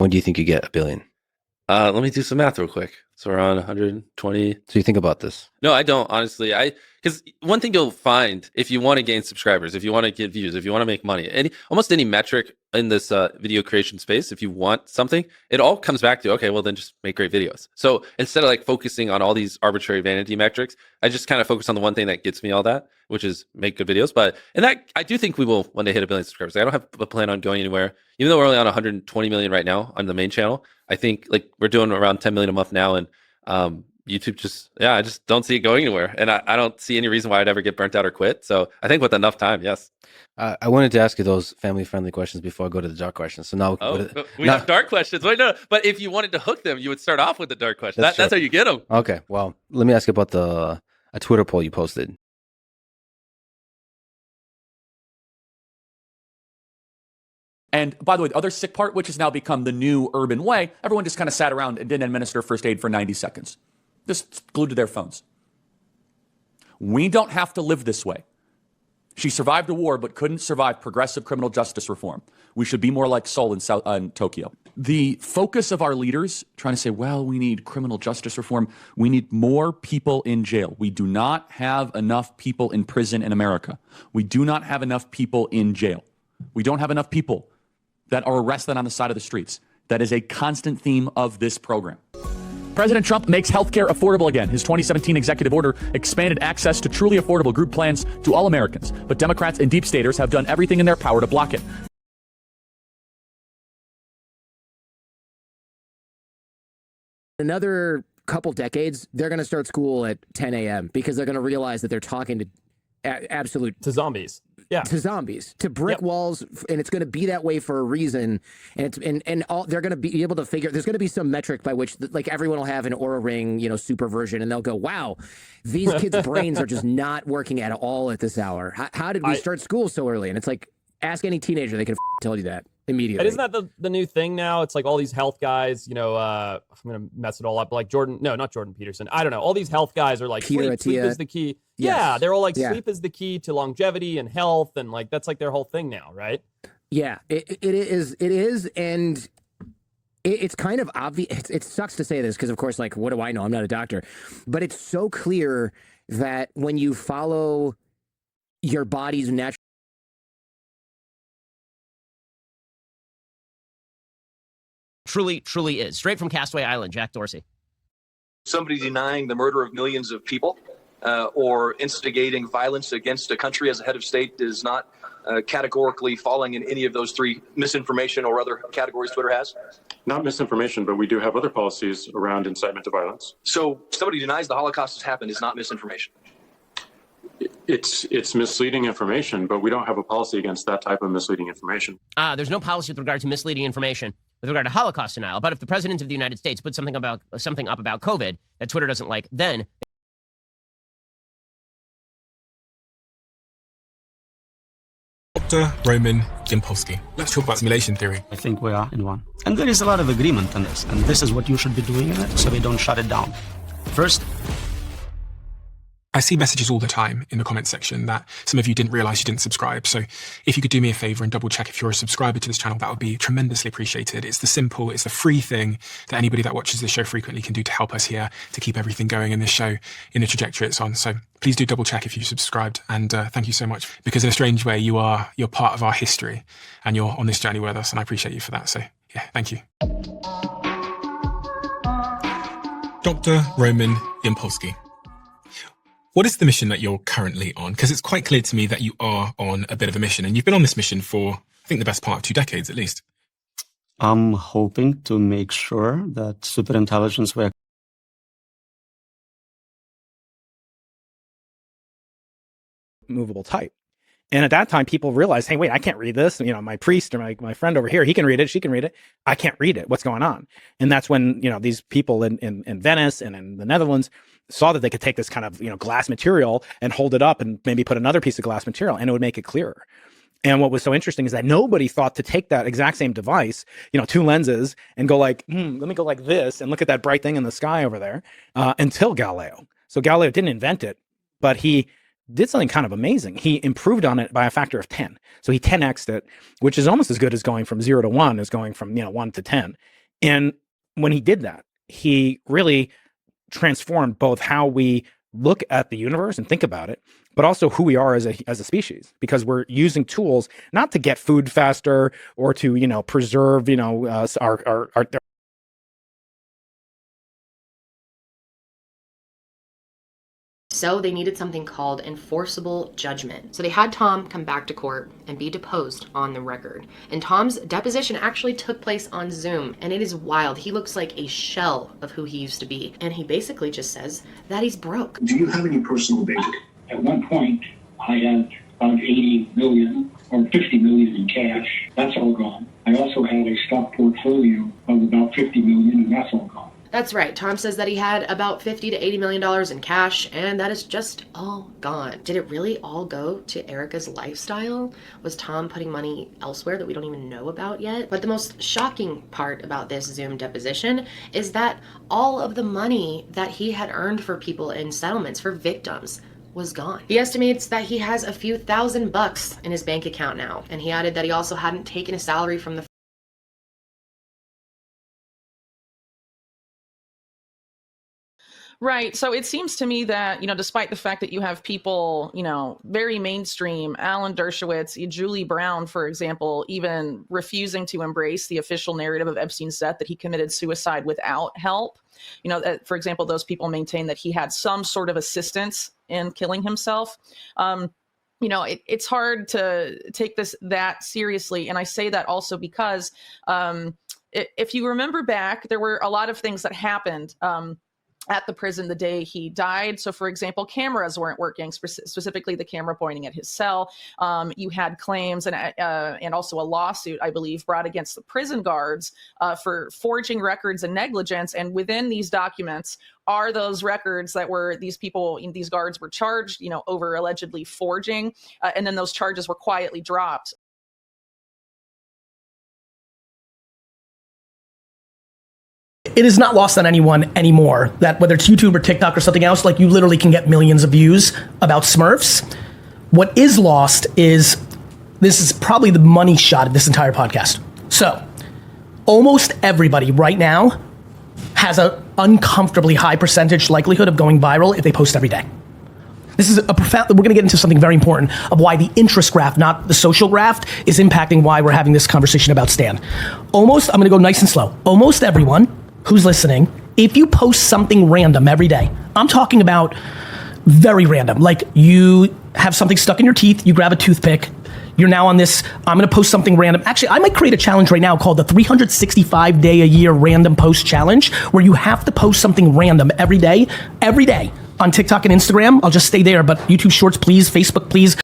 When do you think you get 1 billion? Let me do some math real quick. So we're on 120. So you think about this? No, I don't, honestly. Because one thing you'll find if you want to gain subscribers, if you want to get views, if you want to make money, almost any metric in this video creation space, if you want something, it all comes back to, okay, well then just make great videos. So instead of like focusing on all these arbitrary vanity metrics, I just kind of focus on the one thing that gets me all that, which is make good videos. And that I do think we will one day hit 1 billion subscribers. I don't have a plan on going anywhere, even though we're only on 120 million right now on the main channel. I think like we're doing around 10 million a month now, and YouTube I just don't see it going anywhere, and I don't see any reason why I'd ever get burnt out or quit. So I think with enough time, yes. I wanted to ask you those family-friendly questions before I go to the dark questions. So now we have dark questions. Wait, no, but if you wanted to hook them, you would start off with the dark question. That's how you get them. Okay, well, let me ask you about a Twitter poll you posted. And by the way, the other sick part, which has now become the new urban way, everyone just kind of sat around and didn't administer first aid for 90 seconds. Just glued to their phones. We don't have to live this way. She survived a war, but couldn't survive progressive criminal justice reform. We should be more like Seoul in Tokyo. The focus of our leaders trying to say, well, we need criminal justice reform. We need more people in jail. We do not have enough people in prison in America. We do not have enough people in jail. We don't have enough people that are arrested on the side of the streets. That is a constant theme of this program. President Trump makes healthcare affordable again. His 2017 executive order expanded access to truly affordable group plans to all Americans. But Democrats and deep staters have done everything in their power to block it. Another couple decades, they're going to start school at 10 a.m. because they're going to realize that they're talking to to zombies. Yeah, to zombies, to brick walls, and it's going to be that way for a reason. And they're going to be able to figure. There's going to be some metric by which, like, everyone will have an Oura Ring, super version, and they'll go, "Wow, these kids' brains are just not working at all at this hour. How did we start school so early?" And it's like, ask any teenager; they can tell you that immediately. And isn't that the new thing now? It's like all these health guys, I'm going to mess it all up. Like not Jordan Peterson. I don't know. All these health guys are like, sleep is the key. Yes. Yeah, they're all like, sleep is the key to longevity and health. And like, that's like their whole thing now, right? Yeah, it is. And it's kind of obvious. It sucks to say this because, of course, like, what do I know? I'm not a doctor. But it's so clear that when you follow your body's natural truly is. Straight from Castaway Island, Jack Dorsey. Somebody denying the murder of millions of people or instigating violence against a country as a head of state is not categorically falling in any of those three: misinformation or other categories Twitter has? Not misinformation, but we do have other policies around incitement to violence. So somebody denies the Holocaust has happened is not misinformation? It's misleading information, but we don't have a policy against that type of misleading information. There's no policy with regard to misleading information with regard to Holocaust denial. But if the president of the United States puts something up about COVID that Twitter doesn't like, then Dr. Roman Yampolsky. Let's talk about simulation theory. I think we are in one. And there is a lot of agreement on this, and this is what you should be doing in it, so we don't shut it down. First, I see messages all the time in the comment section that some of you didn't realize you didn't subscribe. So if you could do me a favor and double check if you're a subscriber to this channel, that would be tremendously appreciated. It's the free thing that anybody that watches this show frequently can do to help us here, to keep everything going in this show in the trajectory it's on. So please do double check if you've subscribed. And thank you so much, because in a strange way, you're part of our history and you're on this journey with us. And I appreciate you for that. So yeah, thank you. Dr. Roman Yampolsky. What is the mission that you're currently on? Because it's quite clear to me that you are on a bit of a mission, and you've been on this mission for, I think, the best part of 2 decades, at least. I'm hoping to make sure that superintelligence will movable type. And at that time, people realized, hey, wait, I can't read this. My priest or my friend over here, he can read it. She can read it. I can't read it. What's going on? And that's when, these people in Venice and in the Netherlands saw that they could take this kind of, glass material and hold it up and maybe put another piece of glass material, and it would make it clearer. And what was so interesting is that nobody thought to take that exact same device, 2 lenses, and go like, let me go like this and look at that bright thing in the sky over there, until Galileo. So Galileo didn't invent it, but he did something kind of amazing. He improved on it by a factor of 10. So he 10x'd it, which is almost as good as going from 0 to 1 as going from 1 to 10. And when he did that, he really transformed both how we look at the universe and think about it, but also who we are as a species, because we're using tools not to get food faster or to preserve our So they needed something called enforceable judgment. So they had Tom come back to court and be deposed on the record. And Tom's deposition actually took place on Zoom, and it is wild. He looks like a shell of who he used to be. And he basically just says that he's broke. Do you have any personal data? At one point, I had about 80 million or 50 million in cash. That's all gone. I also had a stock portfolio of about 50 million, and that's all gone. That's right. Tom says that he had about $50 to $80 million in cash, and that is just all gone. Did it really all go to Erica's lifestyle? Was Tom putting money elsewhere that we don't even know about yet? But the most shocking part about this Zoom deposition is that all of the money that he had earned for people in settlements for victims was gone. He estimates that he has a few $1,000 in his bank account now, and he added that he also hadn't taken a salary from the Right. So it seems to me that, despite the fact that you have people, very mainstream, Alan Dershowitz, Julie Brown, for example, even refusing to embrace the official narrative of Epstein's death, that he committed suicide without help. For example, those people maintain that he had some sort of assistance in killing himself. It's hard to take that seriously. And I say that also because if you remember back, there were a lot of things that happened at the prison the day he died. So, for example, cameras weren't working, specifically the camera pointing at his cell. You had claims and also a lawsuit, I believe, brought against the prison guards for forging records and negligence. And within these documents are those records that were these guards were charged, over allegedly forging. And then those charges were quietly dropped. It is not lost on anyone anymore that whether it's YouTube or TikTok or something else, like you literally can get millions of views about Smurfs. What is lost is this is probably the money shot of this entire podcast. So almost everybody right now has an uncomfortably high percentage likelihood of going viral if they post every day. This is we're going to get into something very important of why the interest graph, not the social graph, is impacting why we're having this conversation about Stan. I'm going to go nice and slow. Almost everyone who's listening, if you post something random every day, I'm talking about very random, like you have something stuck in your teeth, you grab a toothpick, you're now on this, I'm going to post something random. Actually, I might create a challenge right now called the 365-day-a-year random post challenge, where you have to post something random every day on TikTok and Instagram. I'll just stay there, but YouTube Shorts, please, Facebook, please.